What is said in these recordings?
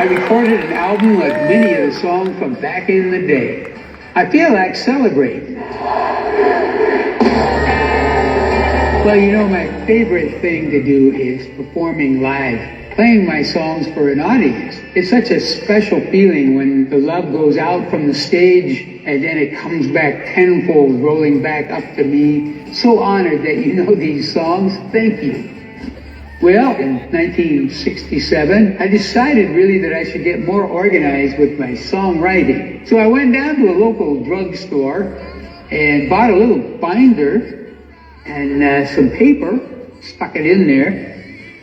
I recorded an album with many of the songs from back in the day. I feel like celebrating. Well, you know, my favorite thing to do is performing live, playing my songs for an audience. It's such a special feeling when the love goes out from the stage and then it comes back tenfold, rolling back up to me. So honored that you know these songs. Thank you. Well, in 1967, I decided really that I should get more organized with my songwriting. So I went down to a local drugstore and bought a little binder and some paper, stuck it in there.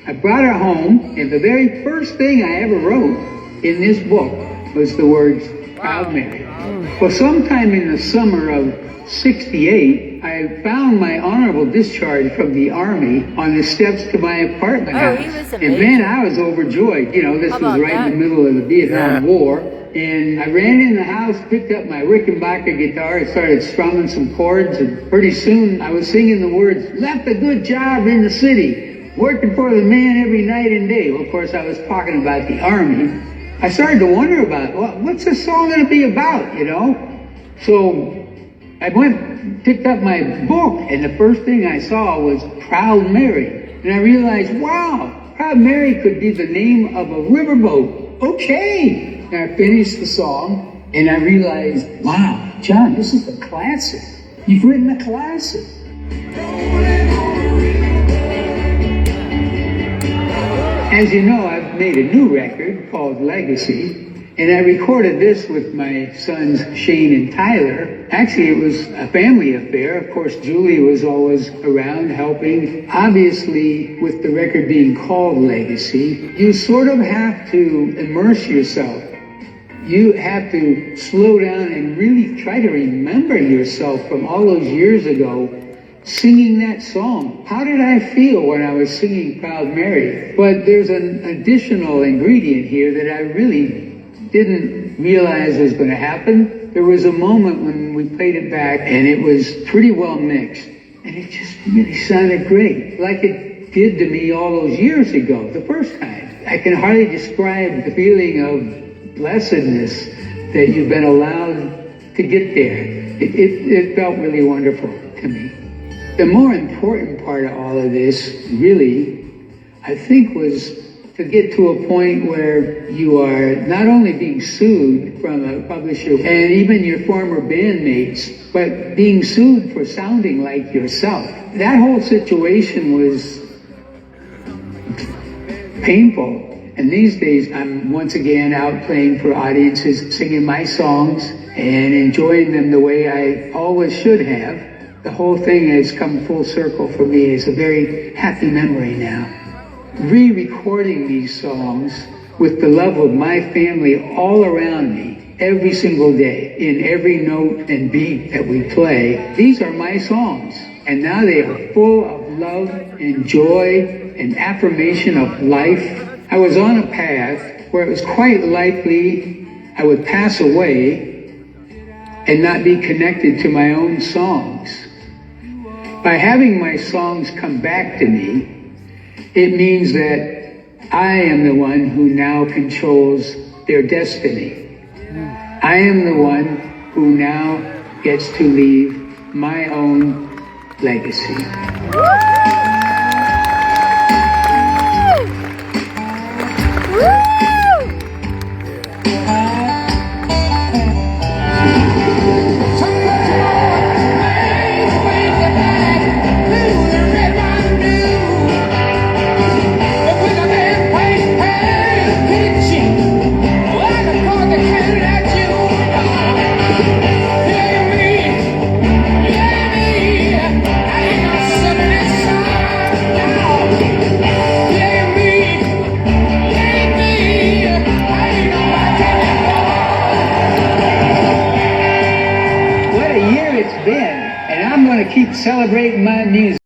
I brought it home, and the very first thing I ever wrote in this book was the words, Proud Mary. Well, sometime in the summer of '68, I found my honorable discharge from the Army on the steps to my apartment house. And man, I was overjoyed. You know, this was right in the middle of the Vietnam War. And I ran in the house, picked up my Rickenbacker guitar, and started strumming some chords. And pretty soon I was singing the words, left a good job in the city, working for the man every night and day. Well, of course, I was talking about the Army. I started to wonder about, well, what's this song going to be about, you know? So I picked up my book, and the first thing I saw was Proud Mary. And I realized, wow, Proud Mary could be the name of a riverboat. Okay. And I finished the song, and I realized, wow, John, this is a classic. You've written a classic. As you know, I've made a new record called Legacy. And I recorded this with my sons, Shane and Tyler. Actually, it was a family affair. Of course, Julie was always around helping. Obviously, with the record being called Legacy, you sort of have to immerse yourself. You have to slow down and really try to remember yourself from all those years ago singing that song. How did I feel when I was singing Proud Mary? But there's an additional ingredient here that I really didn't realize was going to happen. There was a moment when we played it back and it was pretty well mixed. And it just really sounded great, like it did to me all those years ago, the first time. I can hardly describe the feeling of blessedness that you've been allowed to get there. It felt really wonderful to me. The more important part of all of this, really, I think, was to get to a point where you are not only being sued from a publisher and even your former bandmates, but being sued for sounding like yourself. That whole situation was painful. And these days, I'm once again out playing for audiences, singing my songs and enjoying them the way I always should have. The whole thing has come full circle for me. It's a very happy memory now. Re-recording these songs with the love of my family all around me every single day, in every note and beat that we play. These are my songs, and now they are full of love and joy and affirmation of life. I was on a path where it was quite likely I would pass away and not be connected to my own songs. By having my songs come back to me, it means that I am the one who now controls their destiny. I am the one who now gets to leave my own legacy. It's been, and I'm going to keep celebrating my music.